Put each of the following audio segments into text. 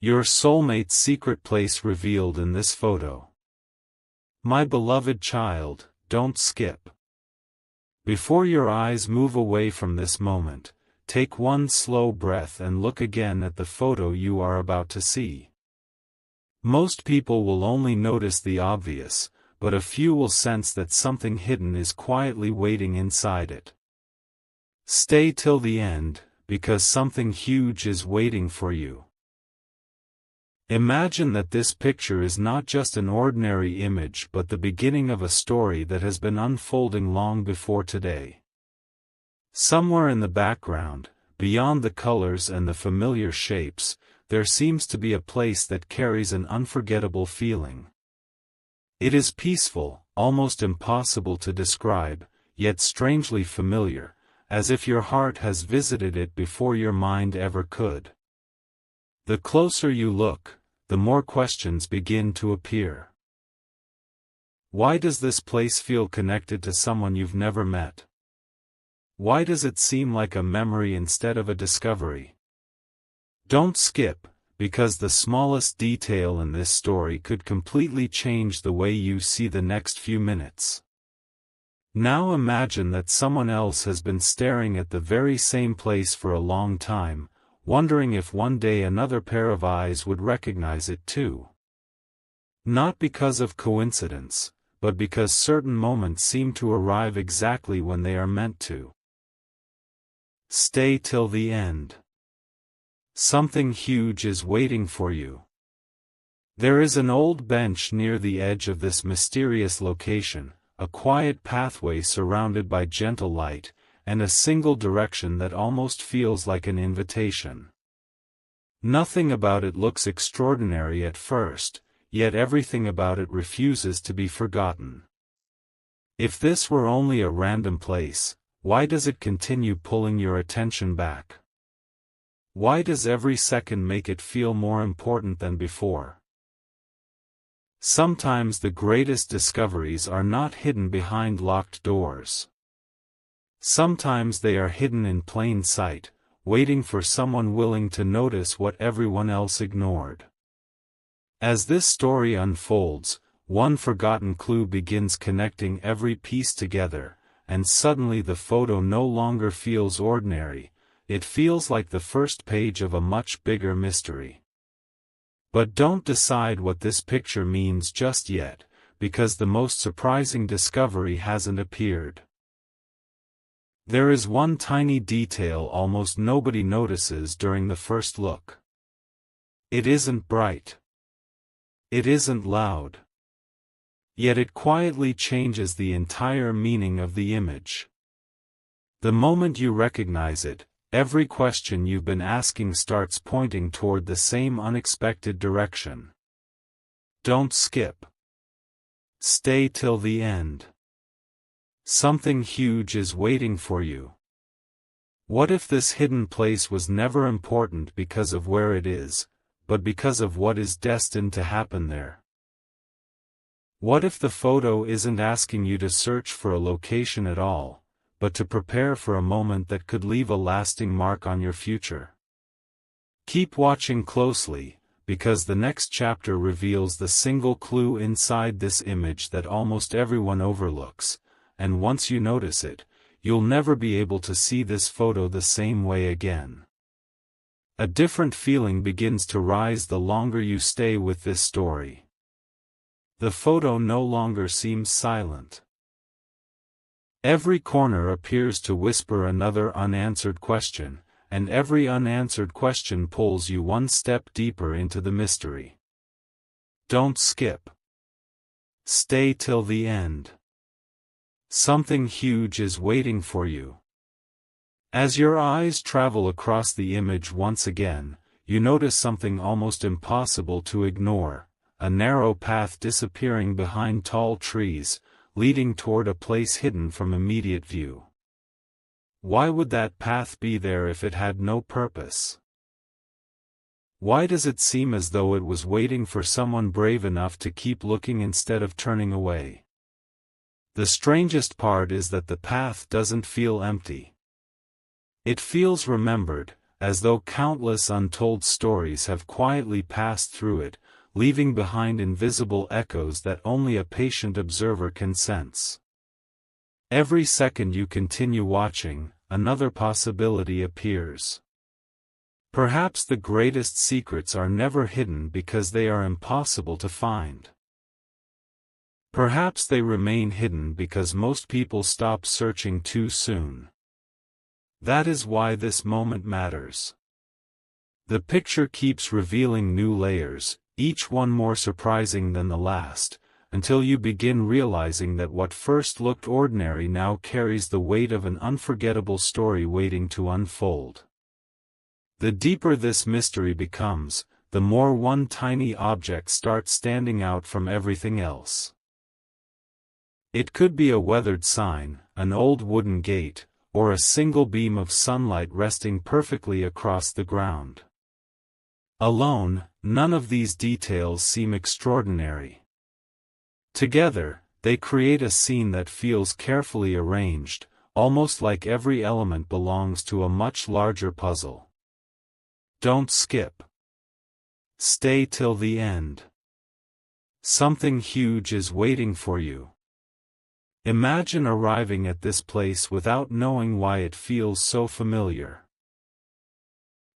Your soulmate's secret place revealed in this photo. My beloved child, don't skip. Before your eyes move away from this moment, take one slow breath and look again at the photo you are about to see. Most people will only notice the obvious, but a few will sense that something hidden is quietly waiting inside it. Stay till the end, because something huge is waiting for you. Imagine that this picture is not just an ordinary image but the beginning of a story that has been unfolding long before today. Somewhere in the background, beyond the colors and the familiar shapes, there seems to be a place that carries an unforgettable feeling. It is peaceful, almost impossible to describe, yet strangely familiar, as if your heart has visited it before your mind ever could. The closer you look, the more questions begin to appear. Why does this place feel connected to someone you've never met? Why does it seem like a memory instead of a discovery? Don't skip, because the smallest detail in this story could completely change the way you see the next few minutes. Now imagine that someone else has been staring at the very same place for a long time, wondering if one day another pair of eyes would recognize it too. Not because of coincidence, but because certain moments seem to arrive exactly when they are meant to. Stay till the end. Something huge is waiting for you. There is an old bench near the edge of this mysterious location, a quiet pathway surrounded by gentle light, and a single direction that almost feels like an invitation. Nothing about it looks extraordinary at first, yet everything about it refuses to be forgotten. If this were only a random place, why does it continue pulling your attention back? Why does every second make it feel more important than before? Sometimes the greatest discoveries are not hidden behind locked doors. Sometimes they are hidden in plain sight, waiting for someone willing to notice what everyone else ignored. As this story unfolds, one forgotten clue begins connecting every piece together, and suddenly the photo no longer feels ordinary, it feels like the first page of a much bigger mystery. But don't decide what this picture means just yet, because the most surprising discovery hasn't appeared. There is one tiny detail almost nobody notices during the first look. It isn't bright. It isn't loud. Yet it quietly changes the entire meaning of the image. The moment you recognize it, every question you've been asking starts pointing toward the same unexpected direction. Don't skip. Stay till the end. Something huge is waiting for you. What if this hidden place was never important because of where it is, but because of what is destined to happen there? What if the photo isn't asking you to search for a location at all, but to prepare for a moment that could leave a lasting mark on your future? Keep watching closely, because the next chapter reveals the single clue inside this image that almost everyone overlooks, and once you notice it, you'll never be able to see this photo the same way again. A different feeling begins to rise the longer you stay with this story. The photo no longer seems silent. Every corner appears to whisper another unanswered question, and every unanswered question pulls you one step deeper into the mystery. Don't skip. Stay till the end. Something huge is waiting for you. As your eyes travel across the image once again, you notice something almost impossible to ignore, a narrow path disappearing behind tall trees, leading toward a place hidden from immediate view. Why would that path be there if it had no purpose? Why does it seem as though it was waiting for someone brave enough to keep looking instead of turning away? The strangest part is that the path doesn't feel empty. It feels remembered, as though countless untold stories have quietly passed through it, leaving behind invisible echoes that only a patient observer can sense. Every second you continue watching, another possibility appears. Perhaps the greatest secrets are never hidden because they are impossible to find. Perhaps they remain hidden because most people stop searching too soon. That is why this moment matters. The picture keeps revealing new layers, each one more surprising than the last, until you begin realizing that what first looked ordinary now carries the weight of an unforgettable story waiting to unfold. The deeper this mystery becomes, the more one tiny object starts standing out from everything else. It could be a weathered sign, an old wooden gate, or a single beam of sunlight resting perfectly across the ground. Alone, none of these details seem extraordinary. Together, they create a scene that feels carefully arranged, almost like every element belongs to a much larger puzzle. Don't skip. Stay till the end. Something huge is waiting for you. Imagine arriving at this place without knowing why it feels so familiar.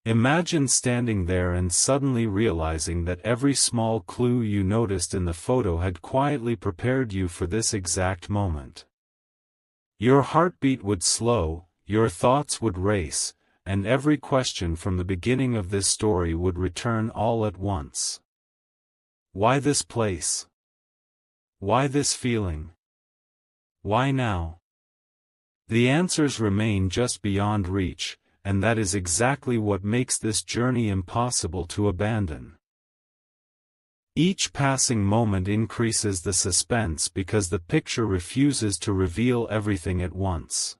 Imagine standing there and suddenly realizing that every small clue you noticed in the photo had quietly prepared you for this exact moment. Your heartbeat would slow, your thoughts would race, and every question from the beginning of this story would return all at once. Why this place? Why this feeling? Why now? The answers remain just beyond reach, and that is exactly what makes this journey impossible to abandon. Each passing moment increases the suspense because the picture refuses to reveal everything at once.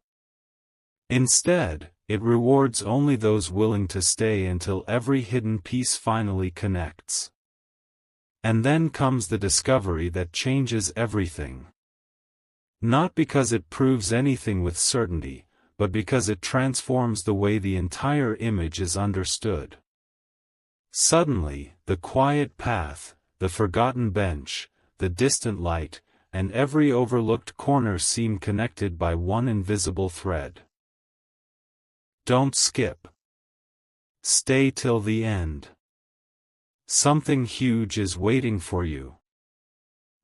Instead, it rewards only those willing to stay until every hidden piece finally connects. And then comes the discovery that changes everything. Not because it proves anything with certainty, but because it transforms the way the entire image is understood. Suddenly, the quiet path, the forgotten bench, the distant light, and every overlooked corner seem connected by one invisible thread. Don't skip. Stay till the end. Something huge is waiting for you.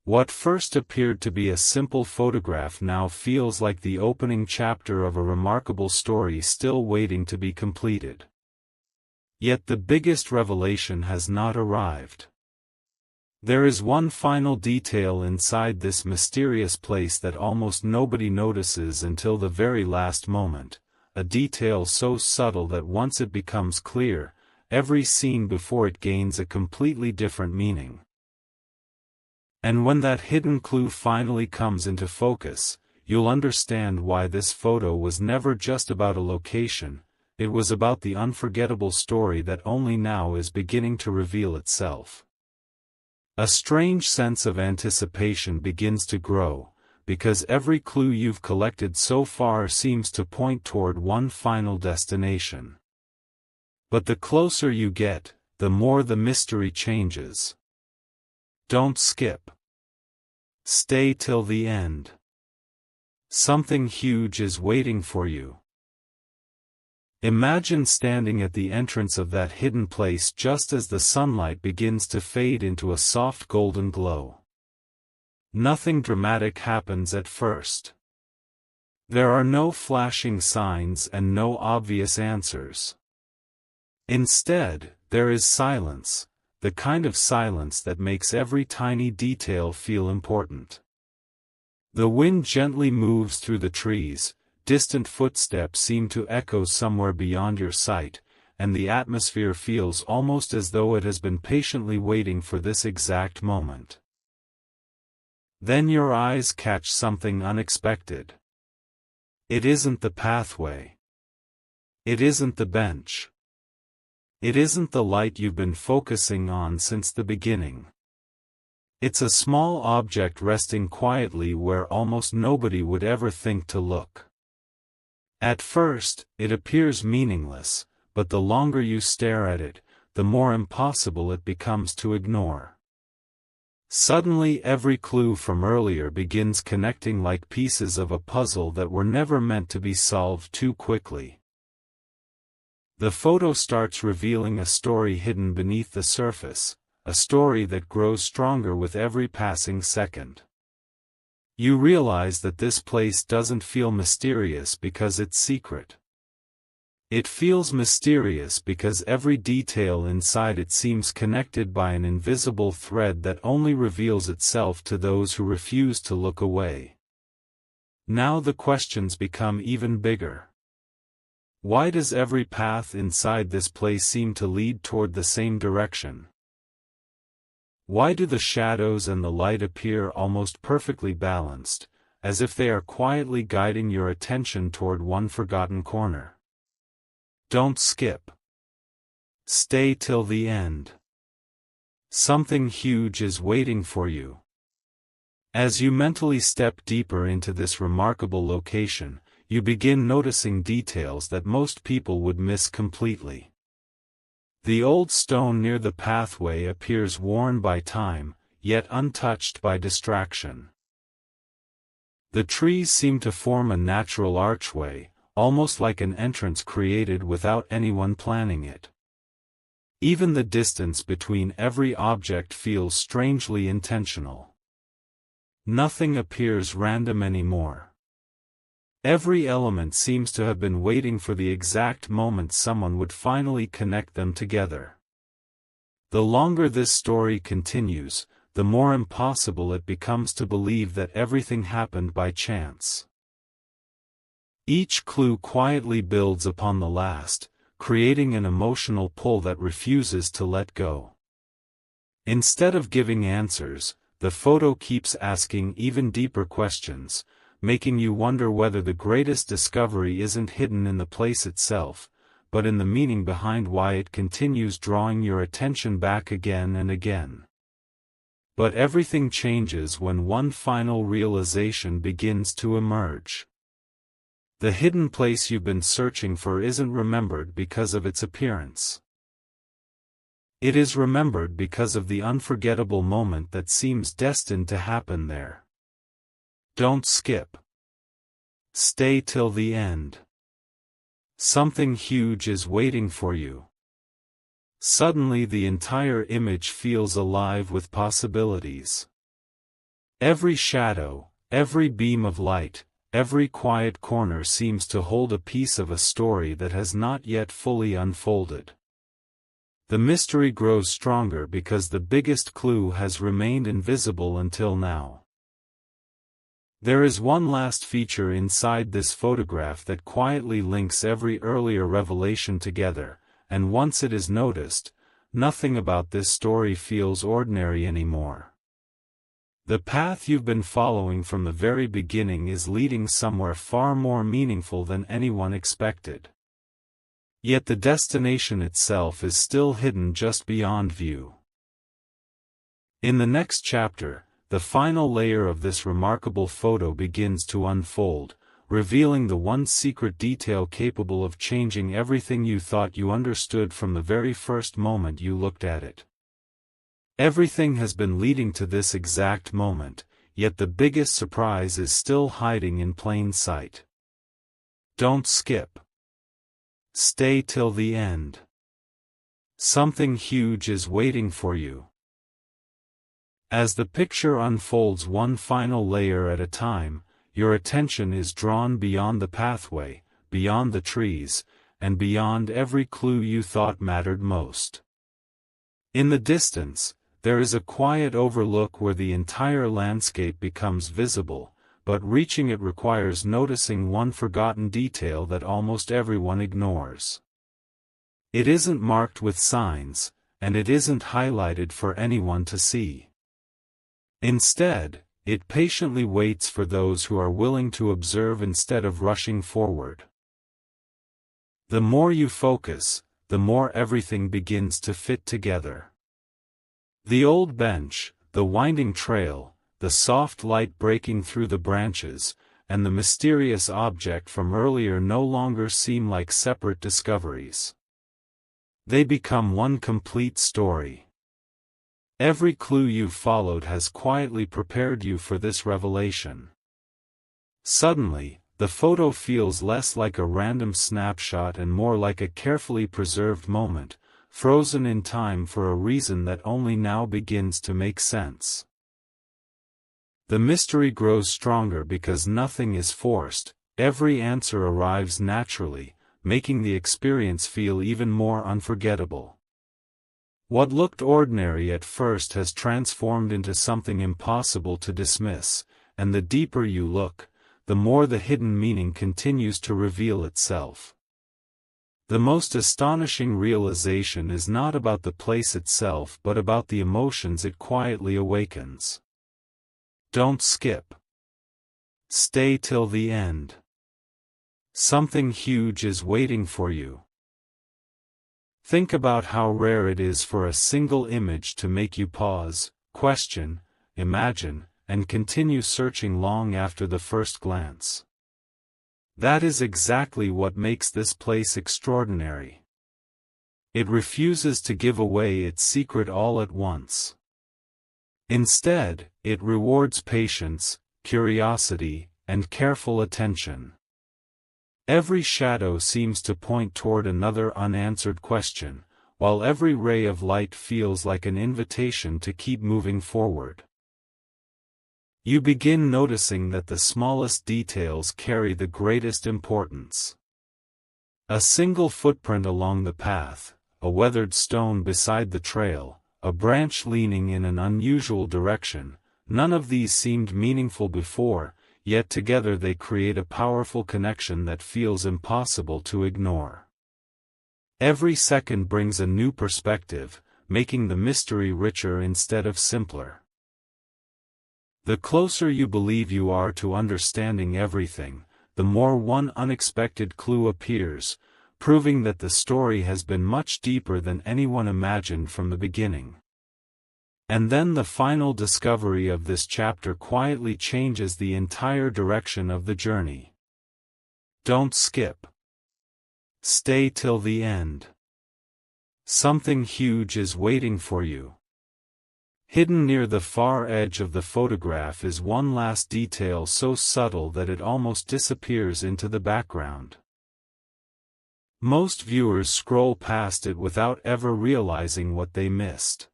What first appeared to be a simple photograph now feels like the opening chapter of a remarkable story still waiting to be completed. Yet the biggest revelation has not arrived. There is one final detail inside this mysterious place that almost nobody notices until the very last moment, a detail so subtle that once it becomes clear, every scene before it gains a completely different meaning. And when that hidden clue finally comes into focus, you'll understand why this photo was never just about a location, it was about the unforgettable story that only now is beginning to reveal itself. A strange sense of anticipation begins to grow, because every clue you've collected so far seems to point toward one final destination. But the closer you get, the more the mystery changes. Don't skip. Stay till the end. Something huge is waiting for you. Imagine standing at the entrance of that hidden place just as the sunlight begins to fade into a soft golden glow. Nothing dramatic happens at first. There are no flashing signs and no obvious answers. Instead, there is silence, the kind of silence that makes every tiny detail feel important. The wind gently moves through the trees, distant footsteps seem to echo somewhere beyond your sight, and the atmosphere feels almost as though it has been patiently waiting for this exact moment. Then your eyes catch something unexpected. It isn't the pathway. It isn't the bench. It isn't the light you've been focusing on since the beginning. It's a small object resting quietly where almost nobody would ever think to look. At first, it appears meaningless, but the longer you stare at it, the more impossible it becomes to ignore. Suddenly every clue from earlier begins connecting like pieces of a puzzle that were never meant to be solved too quickly. The photo starts revealing a story hidden beneath the surface, a story that grows stronger with every passing second. You realize that this place doesn't feel mysterious because it's secret. It feels mysterious because every detail inside it seems connected by an invisible thread that only reveals itself to those who refuse to look away. Now the questions become even bigger. Why does every path inside this place seem to lead toward the same direction? Why do the shadows and the light appear almost perfectly balanced, as if they are quietly guiding your attention toward one forgotten corner? Don't skip. Stay till the end. Something huge is waiting for you. As you mentally step deeper into this remarkable location, you begin noticing details that most people would miss completely. The old stone near the pathway appears worn by time, yet untouched by distraction. The trees seem to form a natural archway, almost like an entrance created without anyone planning it. Even the distance between every object feels strangely intentional. Nothing appears random anymore. Every element seems to have been waiting for the exact moment someone would finally connect them together. The longer this story continues, the more impossible it becomes to believe that everything happened by chance. Each clue quietly builds upon the last, creating an emotional pull that refuses to let go. Instead of giving answers, the photo keeps asking even deeper questions, making you wonder whether the greatest discovery isn't hidden in the place itself, but in the meaning behind why it continues drawing your attention back again and again. But everything changes when one final realization begins to emerge. The hidden place you've been searching for isn't remembered because of its appearance. It is remembered because of the unforgettable moment that seems destined to happen there. Don't skip. Stay till the end. Something huge is waiting for you. Suddenly the entire image feels alive with possibilities. Every shadow, every beam of light, every quiet corner seems to hold a piece of a story that has not yet fully unfolded. The mystery grows stronger because the biggest clue has remained invisible until now. There is one last feature inside this photograph that quietly links every earlier revelation together, and once it is noticed, nothing about this story feels ordinary anymore. The path you've been following from the very beginning is leading somewhere far more meaningful than anyone expected. Yet the destination itself is still hidden just beyond view. In the next chapter, the final layer of this remarkable photo begins to unfold, revealing the one secret detail capable of changing everything you thought you understood from the very first moment you looked at it. Everything has been leading to this exact moment, yet the biggest surprise is still hiding in plain sight. Don't skip. Stay till the end. Something huge is waiting for you. As the picture unfolds one final layer at a time, your attention is drawn beyond the pathway, beyond the trees, and beyond every clue you thought mattered most. In the distance, there is a quiet overlook where the entire landscape becomes visible, but reaching it requires noticing one forgotten detail that almost everyone ignores. It isn't marked with signs, and it isn't highlighted for anyone to see. Instead, it patiently waits for those who are willing to observe instead of rushing forward. The more you focus, the more everything begins to fit together. The old bench, the winding trail, the soft light breaking through the branches, and the mysterious object from earlier no longer seem like separate discoveries. They become one complete story. Every clue you've followed has quietly prepared you for this revelation. Suddenly, the photo feels less like a random snapshot and more like a carefully preserved moment, frozen in time for a reason that only now begins to make sense. The mystery grows stronger because nothing is forced, every answer arrives naturally, making the experience feel even more unforgettable. What looked ordinary at first has transformed into something impossible to dismiss, and the deeper you look, the more the hidden meaning continues to reveal itself. The most astonishing realization is not about the place itself but about the emotions it quietly awakens. Don't skip. Stay till the end. Something huge is waiting for you. Think about how rare it is for a single image to make you pause, question, imagine, and continue searching long after the first glance. That is exactly what makes this place extraordinary. It refuses to give away its secret all at once. Instead, it rewards patience, curiosity, and careful attention. Every shadow seems to point toward another unanswered question, while every ray of light feels like an invitation to keep moving forward. You begin noticing that the smallest details carry the greatest importance. A single footprint along the path, a weathered stone beside the trail, a branch leaning in an unusual direction, none of these seemed meaningful before, yet together they create a powerful connection that feels impossible to ignore. Every second brings a new perspective, making the mystery richer instead of simpler. The closer you believe you are to understanding everything, the more one unexpected clue appears, proving that the story has been much deeper than anyone imagined from the beginning. And then the final discovery of this chapter quietly changes the entire direction of the journey. Don't skip. Stay till the end. Something huge is waiting for you. Hidden near the far edge of the photograph is one last detail so subtle that it almost disappears into the background. Most viewers scroll past it without ever realizing what they missed.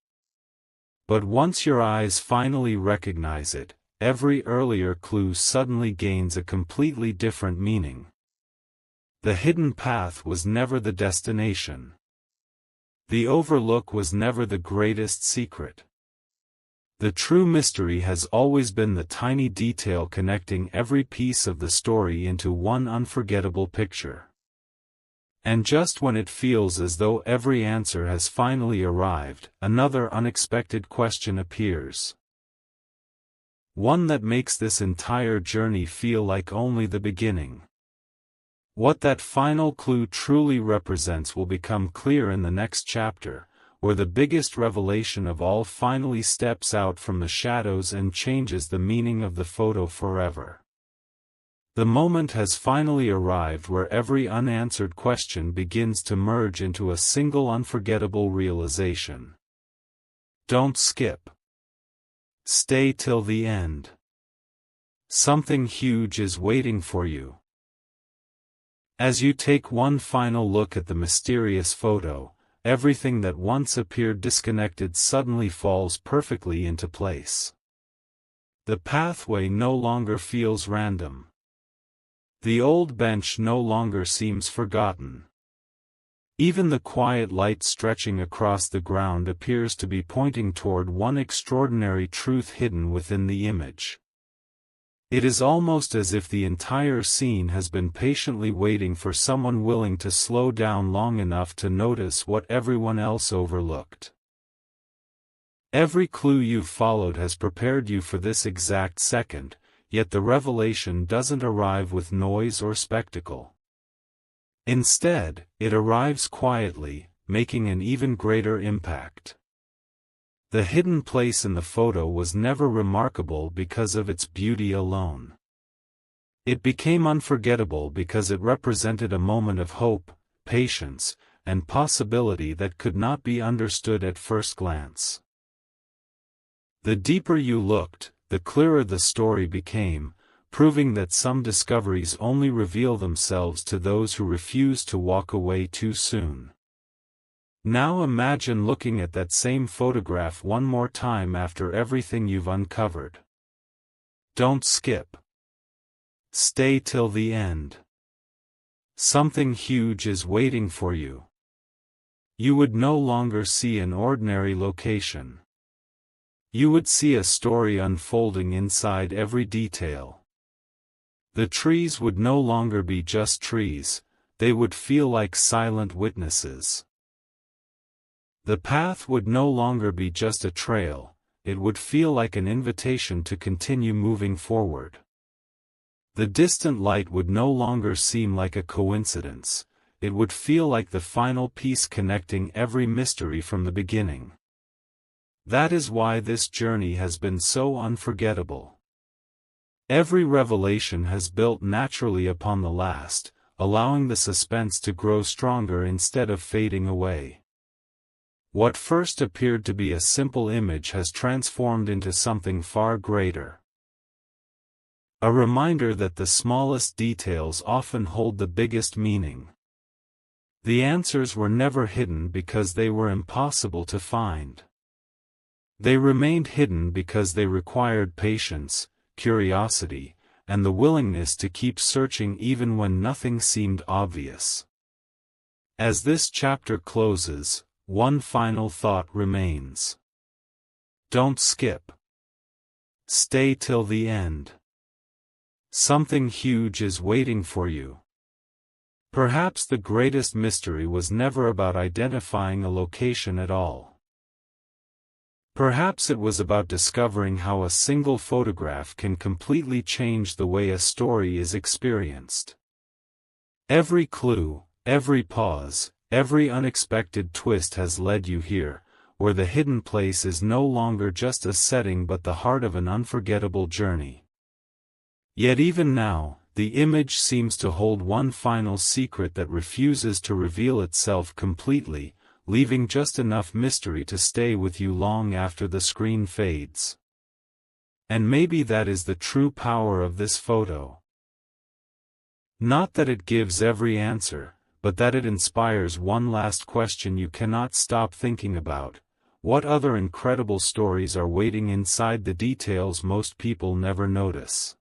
But once your eyes finally recognize it, every earlier clue suddenly gains a completely different meaning. The hidden path was never the destination. The overlook was never the greatest secret. The true mystery has always been the tiny detail connecting every piece of the story into one unforgettable picture. And just when it feels as though every answer has finally arrived, another unexpected question appears. One that makes this entire journey feel like only the beginning. What that final clue truly represents will become clear in the next chapter, where the biggest revelation of all finally steps out from the shadows and changes the meaning of the photo forever. The moment has finally arrived where every unanswered question begins to merge into a single unforgettable realization. Don't skip. Stay till the end. Something huge is waiting for you. As you take one final look at the mysterious photo, everything that once appeared disconnected suddenly falls perfectly into place. The pathway no longer feels random. The old bench no longer seems forgotten. Even the quiet light stretching across the ground appears to be pointing toward one extraordinary truth hidden within the image. It is almost as if the entire scene has been patiently waiting for someone willing to slow down long enough to notice what everyone else overlooked. Every clue you've followed has prepared you for this exact second, yet the revelation doesn't arrive with noise or spectacle. Instead, it arrives quietly, making an even greater impact. The hidden place in the photo was never remarkable because of its beauty alone. It became unforgettable because it represented a moment of hope, patience, and possibility that could not be understood at first glance. The deeper you looked, the clearer the story became, proving that some discoveries only reveal themselves to those who refuse to walk away too soon. Now imagine looking at that same photograph one more time after everything you've uncovered. Don't skip. Stay till the end. Something huge is waiting for you. You would no longer see an ordinary location. You would see a story unfolding inside every detail. The trees would no longer be just trees, they would feel like silent witnesses. The path would no longer be just a trail, it would feel like an invitation to continue moving forward. The distant light would no longer seem like a coincidence, it would feel like the final piece connecting every mystery from the beginning. That is why this journey has been so unforgettable. Every revelation has built naturally upon the last, allowing the suspense to grow stronger instead of fading away. What first appeared to be a simple image has transformed into something far greater. A reminder that the smallest details often hold the biggest meaning. The answers were never hidden because they were impossible to find. They remained hidden because they required patience, curiosity, and the willingness to keep searching even when nothing seemed obvious. As this chapter closes, one final thought remains. Don't skip. Stay till the end. Something huge is waiting for you. Perhaps the greatest mystery was never about identifying a location at all. Perhaps it was about discovering how a single photograph can completely change the way a story is experienced. Every clue, every pause, every unexpected twist has led you here, where the hidden place is no longer just a setting but the heart of an unforgettable journey. Yet even now, the image seems to hold one final secret that refuses to reveal itself completely, leaving just enough mystery to stay with you long after the screen fades. And maybe that is the true power of this photo. Not that it gives every answer, but that it inspires one last question you cannot stop thinking about. What other incredible stories are waiting inside the details most people never notice?